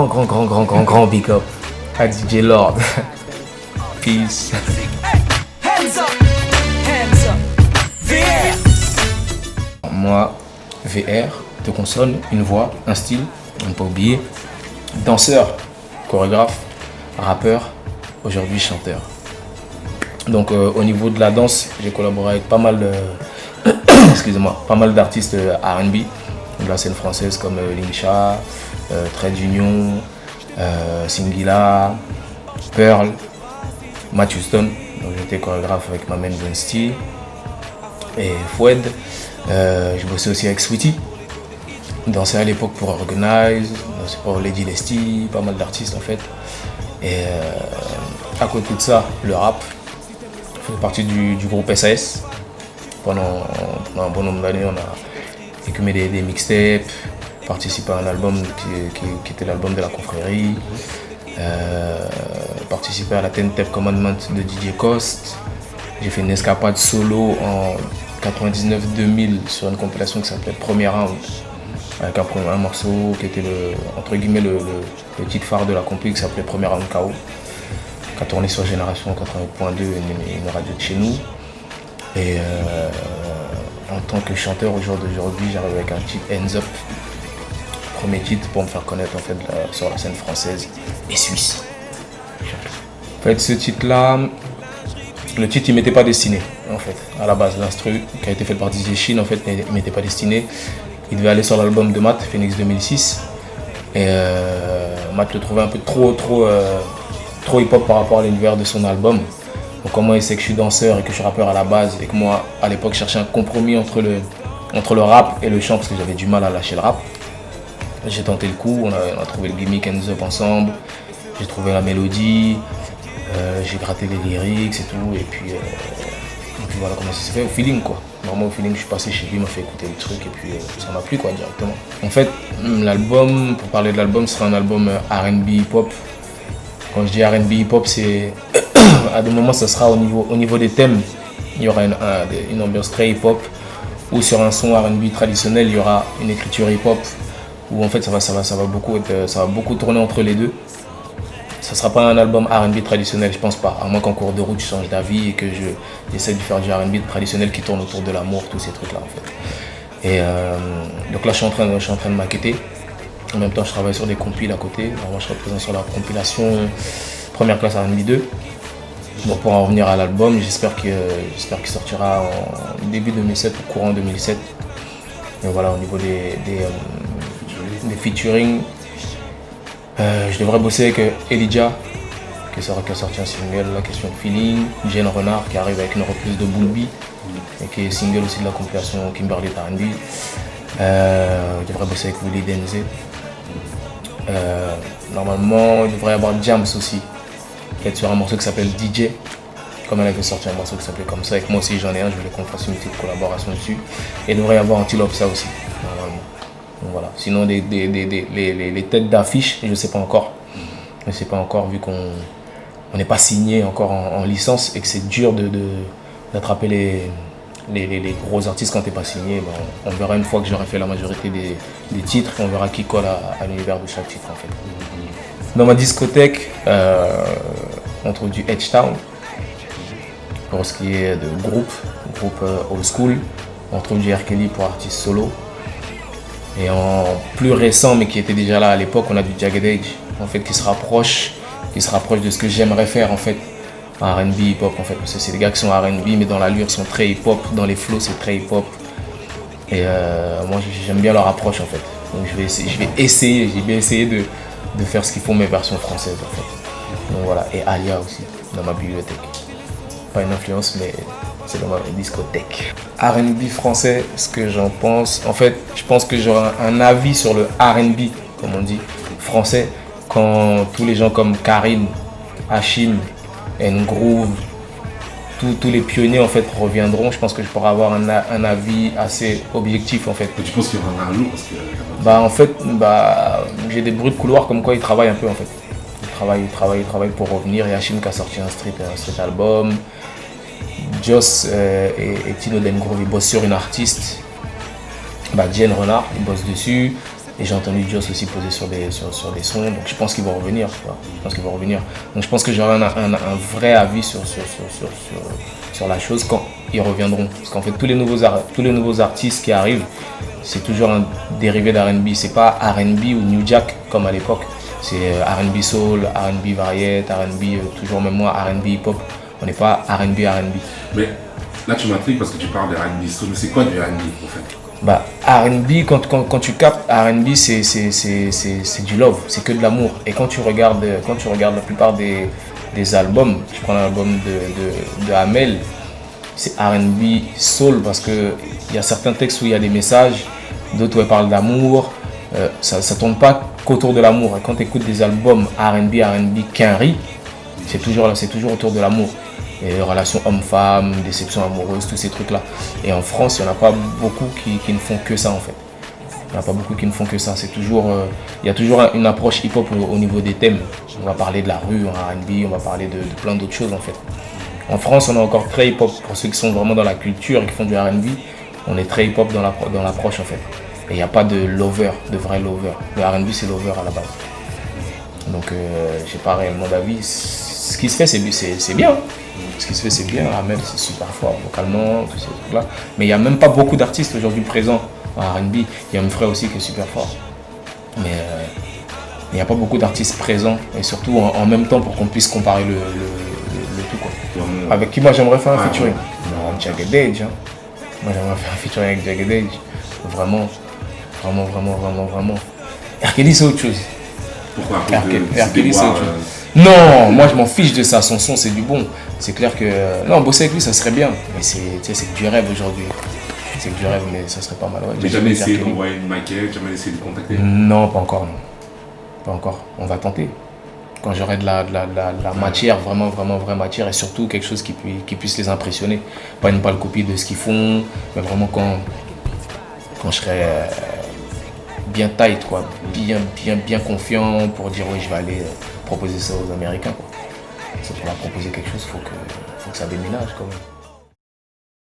grand big up à DJ Lord. Peace. Moi, VR, de console, une voix, un style, on ne pas oublier. Danseur, chorégraphe, rappeur, aujourd'hui chanteur. Donc au niveau de la danse, j'ai collaboré avec pas mal d'artistes R&B de la scène française comme Lincha, Trade Union, Singila, Pearl, Matthew Stone. Donc j'étais chorégraphe avec ma main Steel et Foued. Je bossais aussi avec Sweetie. Dansais à l'époque pour Organize, dansais pour Lady Lesty, pas mal d'artistes en fait. Et à côté de ça, le rap. Je fais partie du groupe SAS. Pendant un bon nombre d'années, on a écumé des mixtapes, participé à un album qui était l'album de la confrérie, participé à la 10 Tape Commandment de DJ Cost. J'ai fait une escapade solo en 99-2000 sur une compilation qui s'appelait Premier Round, avec un morceau qui était entre guillemets le titre phare de la compil qui s'appelait Premier Round KO, qui a tourné sur Génération 88.2, une radio de chez nous. Et en tant que chanteur au jour d'aujourd'hui, j'arrive avec un titre Hands Up, premier titre pour me faire connaître en fait sur la scène française et suisse. En fait, ce titre-là, le titre il m'était pas destiné en fait. À la base, l'instru qui a été fait par DJ Shin en fait il m'était pas destiné. Il devait aller sur l'album de Matt, Phoenix 2006. Et Matt le trouvait un peu trop hip-hop par rapport à l'univers de son album. Donc comment il sait que je suis danseur et que je suis rappeur à la base et que moi à l'époque je cherchais un compromis entre le rap et le chant parce que j'avais du mal à lâcher le rap. J'ai tenté le coup, on a trouvé le gimmick Hands Up ensemble, j'ai trouvé la mélodie, j'ai gratté les lyrics et tout et puis voilà comment ça s'est fait au feeling quoi. Normalement au feeling je suis passé chez lui, il m'a fait écouter le truc et puis ça m'a plu quoi directement. En fait l'album, pour parler de l'album, ce sera un album R&B hip-hop. Quand je dis R&B hip-hop, c'est à des moments ça sera au niveau des thèmes, il y aura une ambiance très hip-hop, ou sur un son R&B traditionnel, il y aura une écriture hip-hop, où en fait ça va beaucoup tourner entre les deux. Ça sera pas un album R&B traditionnel, je pense pas, à moins qu'en cours de route je change d'avis et que j'essaie de faire du R&B traditionnel qui tourne autour de l'amour, tous ces trucs là en fait. Et donc là je suis en train de maqueter. En même temps je travaille sur des compiles à côté. Moi je serai présent sur la compilation Première Classe R&B 2. Donc pour en revenir à l'album, j'espère qu'il sortira en début 2007 ou courant 2007. Et voilà, au niveau des featuring, je devrais bosser avec Elijah, qui a sorti un single, La Question de Feeling, Jane Renard qui arrive avec une reprise de Bulbi, et qui est single aussi de la compilation Kimberly R&B. Je devrais bosser avec Willy Denze. Normalement, il devrait y avoir Jams aussi, qui est sur un morceau qui s'appelle DJ. Comme elle avait sorti un morceau qui s'appelait comme ça, avec moi aussi j'en ai un, je voulais qu'on fasse une petite collaboration dessus. Et il devrait y avoir Antilope ça aussi, normalement. Donc voilà. Sinon les têtes d'affiche, je ne sais pas encore. Je ne sais pas encore vu qu'on n'est pas signé encore en licence et que c'est dur d'attraper les gros artistes quand tu n'es pas signé. Ben, on verra une fois que j'aurai fait la majorité des titres et on verra qui colle à l'univers de chaque titre en fait. Dans ma discothèque, on trouve du H-Town. Pour ce qui est de groupe old school, on trouve du R. Kelly pour artiste solo. Et en plus récent, mais qui était déjà là à l'époque, on a du Jagged Edge, en fait, qui se rapproche de ce que j'aimerais faire en fait, en R&B hip-hop en fait, parce que c'est des gars qui sont R&B, mais dans l'allure sont très hip-hop, dans les flows c'est très hip-hop. Et moi j'aime bien leur approche en fait. Donc j'ai bien essayé de faire ce qu'ils font mes versions françaises en fait. Donc voilà, et Alia aussi dans ma bibliothèque. Pas une influence, mais c'est dans ma discothèque. R&B français, ce que j'en pense, en fait, je pense que j'aurai un avis sur le R&B, comme on dit, français, quand tous les gens comme Karine, Hachim, N-Groove, tous les pionniers en fait reviendront, je pense que je pourrai avoir un avis assez objectif en fait. Et tu penses qu'il reviendra un jour parce que... En fait, j'ai des bruits de couloir comme quoi ils travaillent un peu en fait. Ils travaillent pour revenir. Et Hachim qui a sorti un street album. Joss et Tino Dengrove ils bossent sur une artiste. Jane Renard, ils bossent dessus. Et j'ai entendu Joss aussi poser sur des sons, donc je pense qu'ils vont revenir. Quoi. Je pense qu'ils vont revenir. Donc je pense que j'aurai un vrai avis sur la chose quand ils reviendront. Parce qu'en fait, tous les nouveaux artistes qui arrivent, c'est toujours un dérivé d'R&B. C'est pas R&B ou New Jack comme à l'époque. C'est R&B soul, R&B variette, R&B, toujours même moi, R&B hip-hop. On n'est pas R&B. Mais là, tu m'intrigues parce que tu parles de R&B soul. Mais c'est quoi du R&B en fait? Bah, R&B, quand tu captes R&B, c'est du love, c'est que de l'amour. Et quand tu regardes la plupart des albums, je prends l'album de Amel, c'est R&B soul parce qu'il y a certains textes où il y a des messages, d'autres où elle parle d'amour. Ça ne tourne pas qu'autour de l'amour. Et quand tu écoutes des albums R&B Quinry, c'est toujours autour de l'amour. Et relations hommes-femmes, déceptions amoureuses, tous ces trucs-là. Et en France, il n'y en a pas beaucoup qui ne font que ça en fait. Il n'y en a pas beaucoup qui ne font que ça. Il y a toujours une approche hip-hop au niveau des thèmes. On va parler de la rue en R&B, on va parler de plein d'autres choses en fait. En France, on est encore très hip-hop. Pour ceux qui sont vraiment dans la culture et qui font du R&B, on est très hip-hop dans l'approche en fait. Et il n'y a pas de lover, de vrai lover. Le R&B, c'est lover à la base. Donc, je n'ai pas réellement d'avis. Ce qui se fait, c'est bien. Ce qui se fait, c'est bien. Amel, c'est super fort vocalement, tous ces trucs-là. Mais il n'y a même pas beaucoup d'artistes aujourd'hui présents en R&B. Il y a un frère aussi qui est super fort. Mais il n'y a pas beaucoup d'artistes présents. Et surtout en même temps pour qu'on puisse comparer le tout. Quoi. Avec qui moi j'aimerais faire un featuring? Jagged Edge. Hein. Moi j'aimerais faire un featuring avec Jagged Edge. Vraiment. R. Kelly, c'est autre chose. Pourquoi? R. Kelly, c'est autre chose. Non, moi je m'en fiche de ça, son son c'est du bon. C'est clair que. Non, bosser avec lui ça serait bien. Mais c'est du rêve aujourd'hui. C'est du rêve, mais ça serait pas mal. Ouais. Mais jamais essayé d'envoyer une maquette, jamais essayé de contacter? Non, pas encore. Non. Pas encore. On va tenter. Quand j'aurai de la matière, vraiment vraie matière, et surtout quelque chose qui puisse les impressionner. Pas une pâle copie de ce qu'ils font, mais vraiment quand je serai bien tight, quoi, bien confiant pour dire oui, je vais aller proposer ça aux Américains. Quoi. Ça, pour leur proposer quelque chose, il faut que ça déménage quand même.